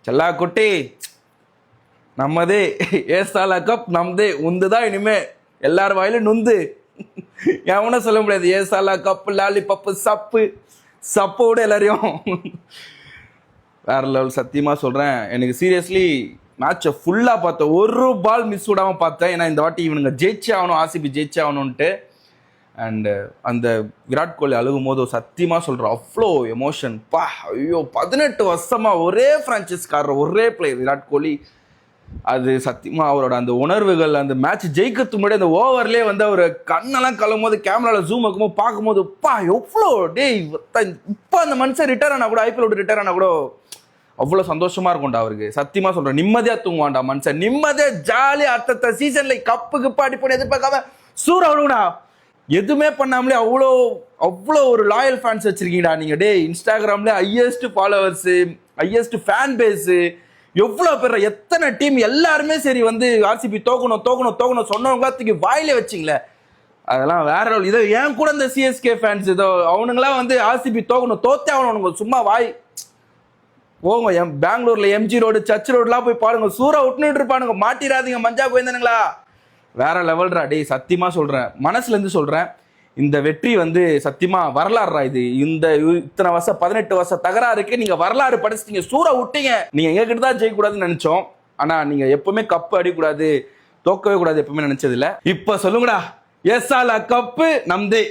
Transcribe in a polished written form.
செல்லா குட்டி நம்மதே ஏசாலா கப் நம்மதே உந்துதான் இனிமே எல்லார் வாயிலும் நுந்து. எவனும் சொல்ல முடியாது ஏசாலா கப் லாலி பப்பு சப்பு சப்போட எல்லாரையும் வேற லெவல். சத்தியமா சொல்றேன், எனக்கு சீரியஸ்லி மேட்சை ஃபுல்லா பார்த்தேன், ஒரு பால் மிஸ் விடாம பார்த்தேன். ஏன்னா இந்த வாட்டி இவனுங்க ஜெயிச்சே ஆகணும், ஆர்சிபி ஜெயிச்சே ஆகணும்ன்ட்டு. அண்டு அந்த விராட் கோலி அழுகும் போது சத்தியமாக சொல்கிறேன் அவ்வளோ எமோஷன் பா. ஐயோ 18 வருஷமாக ஒரே ஃப்ரான்ச்சைஸ்காரர் ஒரே பிளேயர் விராட் கோலி. அது சத்தியமாக அவரோட அந்த உணர்வுகள், அந்த மேட்ச் ஜெயிக்கிறதுக்கு முன்னாடி அந்த ஓவர்லேயே வந்து அவர் கண்ணெல்லாம் கலவும் போது கேமராவில் ஜூம் வைக்கும்போது பார்க்கும்போது பா எவ்வளோ டே இப்போ அந்த மனுஷன் ரிட்டையர் ஆனால் கூட ஐபிஎல் விட்டு ரிட்டையர் ஆனால் கூட அவ்வளோ சந்தோஷமாக இருக்கும்டா அவருக்கு. சத்தியமாக சொல்கிறேன், நிம்மதியாக தூங்குவான்டா மனுஷன், நிம்மதியாக ஜாலியாக அடுத்த சீசனில் கப்பு கிப்பு அடிப்படை எதிர்பார்க்காம சூற விடுங்கடா. எதுவுமே பண்ணாமலே அவ்வளோ அவ்வளோ ஒரு லாயல் ஃபேன்ஸ் வச்சிருக்கீங்கடா நீங்கள். டே இன்ஸ்டாகிராம்ல highest followers, highest fan base, எவ்வளோ பேர், எத்தனை டீம், எல்லாருமே சரி வந்து ஆர்சிபி தோக்கணும் தோக்கணும் தோக்கணும் சொன்னவங்களாத்துக்கு வாயிலே வச்சிங்களே, அதெல்லாம் வேற. இதை ஏன் கூட இந்த சிஎஸ்கே ஃபேன்ஸ் இதோ அவனுங்களாம் வந்து ஆர்சிபி தோக்கணும் தோத்தே அவனுங்க சும்மா வாய் போங்க. பெங்களூர்ல எம்ஜி ரோடு சர்ச் ரோடுலாம் போய் பாருங்க, சூறா விட்டுட்டு இருப்பானுங்க, மாட்டிராதீங்க மஞ்சா போயிருந்தானுங்களா. வேற லெவல்ரா டே, சத்தியமா சொல்றேன், மனசுல இருந்து சொல்றேன். இந்த வெற்றி வந்து சத்தியமா வரலாறுரா இது. இந்த இத்தனை வருஷம் 18 வருஷம் தகராறுக்கு நீங்க வரலாறு படிச்சிட்டீங்க, சூற விட்டீங்க. நீங்க எங்க கிட்ட தான் ஜெயிக்க கூடாதுன்னு நினைச்சோம், ஆனா நீங்க எப்பவுமே கப்பு அடிக்கூடாது, தோக்கவே கூடாது எப்பவுமே நினைச்சது இல்ல. இப்ப சொல்லுங்கடா, ஏசாலா கப்பு நம்தே.